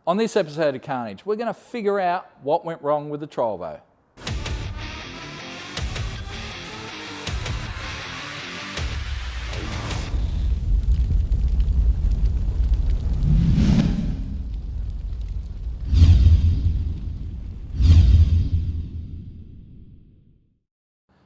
On this episode of Carnage, we're going to figure out what went wrong with the Trolvo.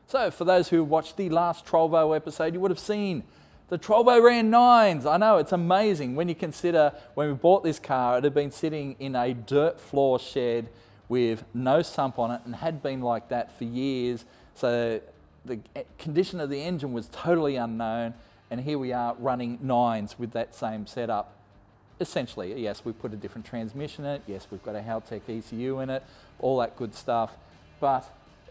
So for those who watched the last Trolvo episode, you would have seen the Trolvo ran 9s. I know, it's amazing when you consider when we bought this car, it had been sitting in a dirt floor shed with no sump on it and had been like that for years. So the condition of the engine was totally unknown. And here we are running 9s with that same setup. Essentially, yes, we put a different transmission in it. Yes, we've got a Haltech ECU in it, all that good stuff. But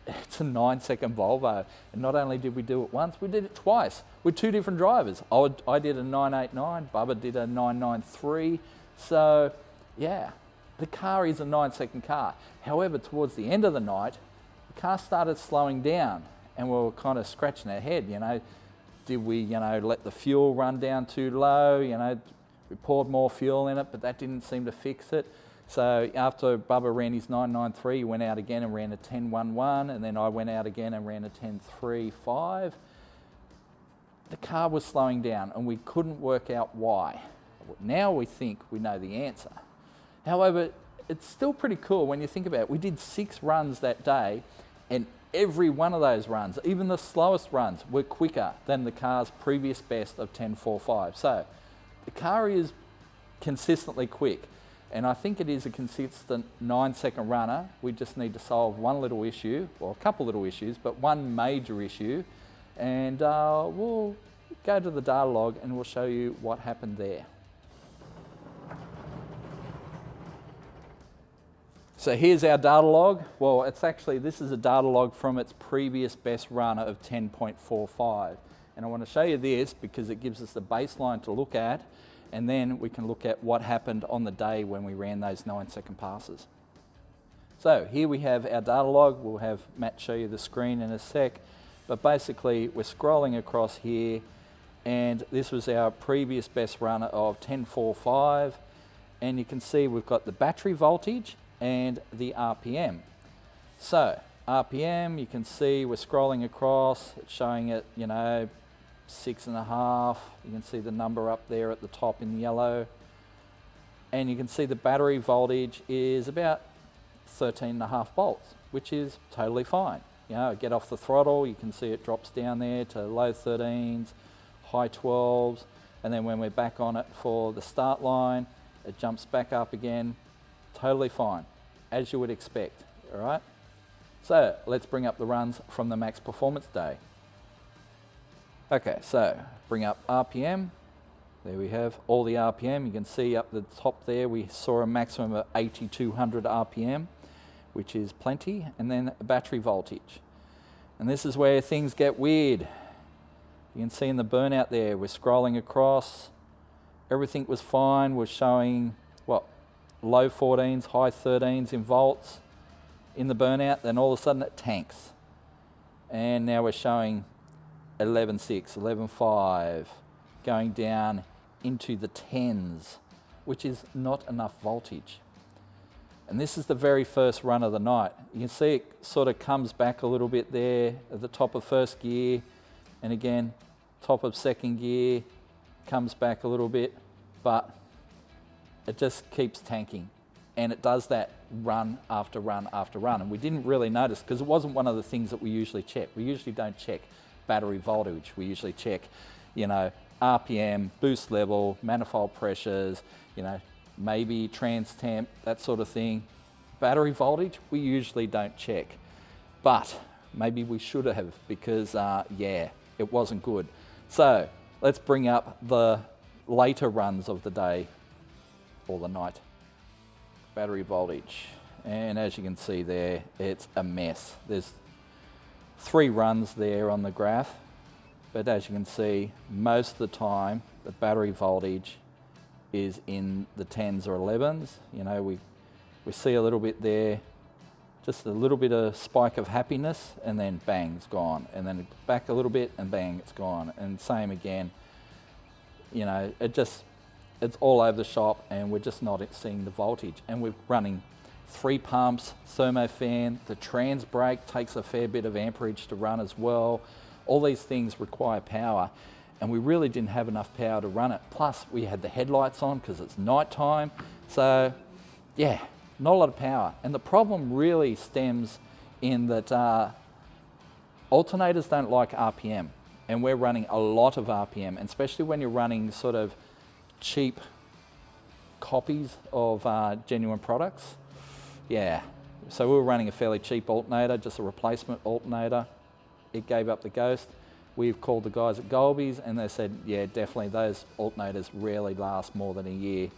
it's a 9-second Volvo. And not only did we do it once, we did it twice with two different drivers. I did a 989, Bubba did a 993. So yeah, the car is a 9-second car. However, towards the end of the night, the car started slowing down and we were kind of scratching our head, Did we, let the fuel run down too low? We poured more fuel in it, but that didn't seem to fix it. So after Bubba ran his 993, he went out again and ran a 1011, and then I went out again and ran a 1035. The car was slowing down and we couldn't work out why. Now we think we know the answer. However, it's still pretty cool when you think about it. We did 6 runs that day, and every one of those runs, even the slowest runs, were quicker than the car's previous best of 1045. So the car is consistently quick. And I think it is a consistent 9-second runner. We just need to solve one little issue, or a couple little issues, but one major issue. And we'll go to the data log and we'll show you what happened there. So here's our data log. Well, this is a data log from its previous best runner of 10.45. And I want to show you this because it gives us the baseline to look at. And then we can look at what happened on the day when we ran those 9-second passes. So here we have our data log. We'll have Matt show you the screen in a sec. But basically, we're scrolling across here, and this was our previous best runner of 10.45. And you can see we've got the battery voltage and the RPM. So RPM, you can see we're scrolling across, it's showing it, 6.5. You can see the number up there at the top in yellow. And you can see the battery voltage is about 13.5 volts, which is totally fine. Get off the throttle, you can see it drops down there to low 13s, high 12s. And then when we're back on it for the start line, it jumps back up again. Totally fine, as you would expect, all right? So let's bring up the runs from the max performance day. Okay, so bring up RPM. There we have all the RPM. You can see up the top there, we saw a maximum of 8,200 RPM, which is plenty. And then battery voltage. And this is where things get weird. You can see in the burnout there, we're scrolling across. Everything was fine. We're showing, low 14s, high 13s in volts in the burnout. Then all of a sudden it tanks. And now we're showing 11.6, 11.5, going down into the 10s, which is not enough voltage. And this is the very first run of the night. You can see it sort of comes back a little bit there at the top of first gear, and again, top of second gear, comes back a little bit, but it just keeps tanking. And it does that run after run after run. And we didn't really notice because it wasn't one of the things that we usually check. We usually don't check battery voltage. We usually check, RPM, boost level, manifold pressures, maybe trans temp, that sort of thing. Battery voltage, we usually don't check. But maybe we should have because, it wasn't good. So let's bring up the later runs of the day or the night. Battery voltage. And as you can see there, it's a mess. There's 3 runs there on the graph, but as you can see, most of the time the battery voltage is in the 10s or 11s. We see a little bit there, just a little bit of spike of happiness, and then bang, it's gone. And then back a little bit and bang, it's gone. And same again. It just it's all over the shop, and we're just not seeing the voltage. And we're running 3 pumps, thermofan, the trans brake takes a fair bit of amperage to run as well. All these things require power, and we really didn't have enough power to run it. Plus we had the headlights on because it's night time. So yeah, not a lot of power. And the problem really stems in that alternators don't like RPM, and we're running a lot of RPM, and especially when you're running sort of cheap copies of genuine products. Yeah, so we were running a fairly cheap alternator, just a replacement alternator. It gave up the ghost. We've called the guys at Golby's, and they said, yeah, definitely those alternators rarely last more than a year.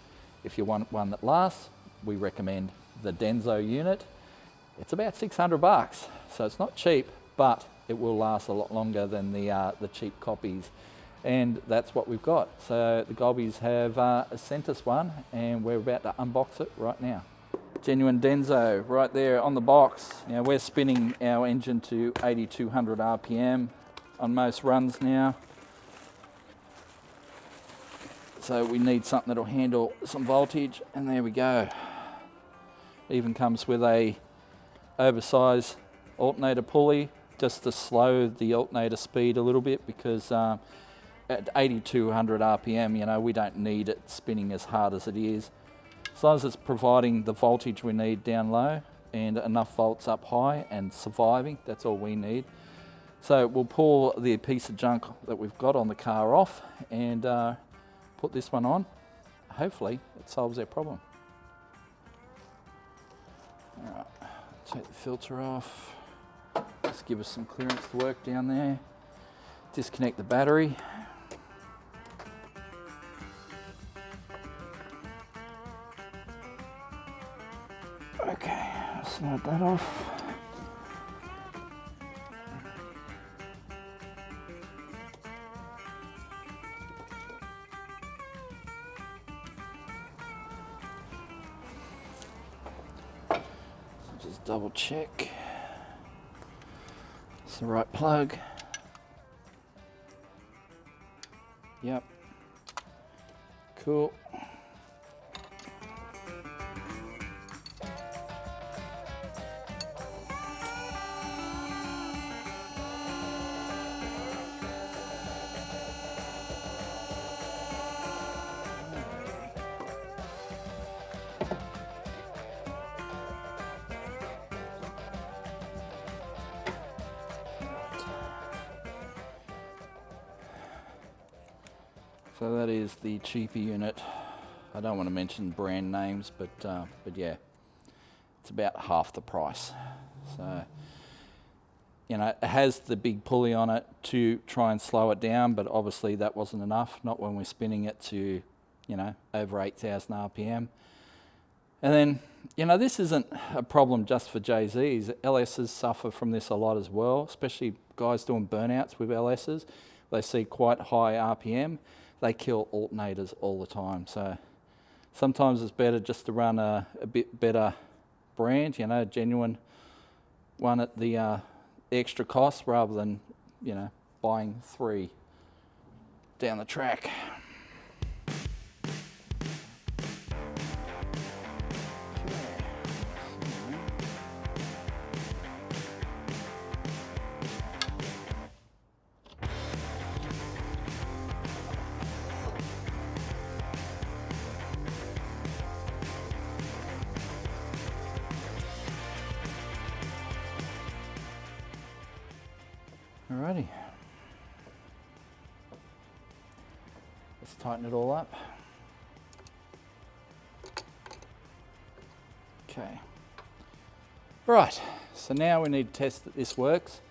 If you want one that lasts, we recommend the Denso unit. It's about 600 bucks, so it's not cheap, but it will last a lot longer than the cheap copies. And that's what we've got. So the Golby's have sent us one, and we're about to unbox it right now. Genuine Denso right there on the box. Now we're spinning our engine to 8200 RPM on most runs now. So we need something that'll handle some voltage, and there we go. It even comes with a oversized alternator pulley just to slow the alternator speed a little bit, because at 8200 RPM, you know, we don't need it spinning as hard as it is. As long as it's providing the voltage we need down low and enough volts up high and surviving, that's all we need. So we'll pull the piece of junk that we've got on the car off and put this one on. Hopefully it solves our problem. All right, take the filter off. Just give us some clearance to work down there. Disconnect the battery. Okay, slide that off. Just double check it's the right plug. Yep. Cool. So that is the cheaper unit. I don't want to mention brand names, but yeah, it's about half the price. So, you know, it has the big pulley on it to try and slow it down, but obviously that wasn't enough, not when we're spinning it to, you know, over 8,000 RPM. And then, you know, this isn't a problem just for JZs. LSs suffer from this a lot as well, especially guys doing burnouts with LSs. They see quite high RPM. They kill alternators all the time. So sometimes it's better just to run a bit better brand, you know, genuine one at the extra cost, rather than, you know, buying 3 down the track. Alrighty, let's tighten it all up. Okay, right, so now we need to test that this works,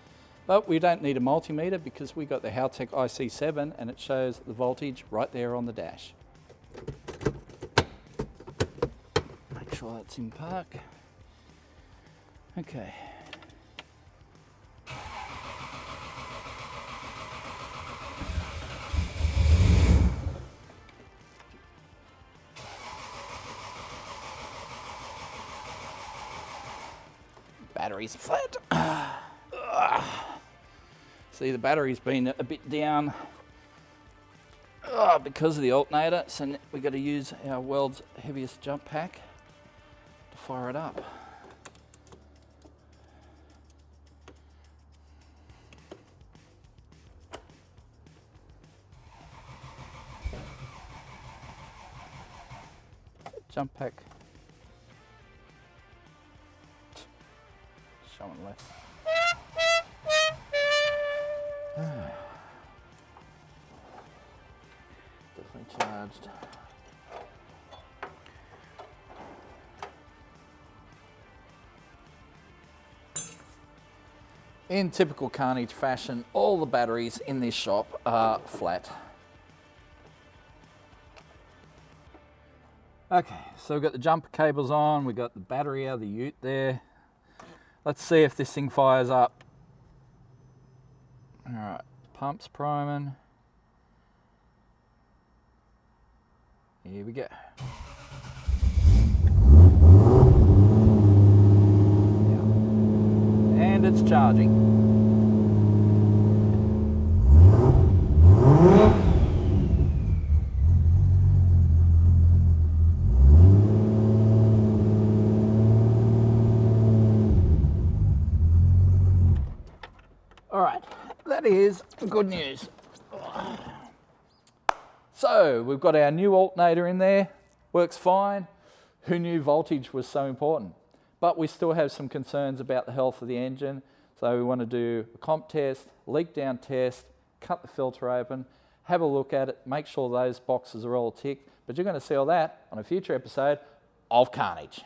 but we don't need a multimeter because we got the Haltech IC7 and it shows the voltage right there on the dash. Make sure that's in park. Okay. Battery's flat. See, the battery's been a bit down. because of the alternator, so we've got to use our world's heaviest jump pack to fire it up. Jump pack. Showing less. Definitely charged. In typical Carnage fashion, all the batteries in this shop are flat. Okay, so we've got the jumper cables on, we've got the battery out of the ute there. Let's see if this thing fires up. All right, pumps priming. Here we go. And it's charging. All right, that is good news. So we've got our new alternator in there, works fine. Who knew voltage was so important? But we still have some concerns about the health of the engine. So we want to do a comp test, leak down test, cut the filter open, have a look at it, make sure those boxes are all ticked. But you're going to see all that on a future episode of Carnage.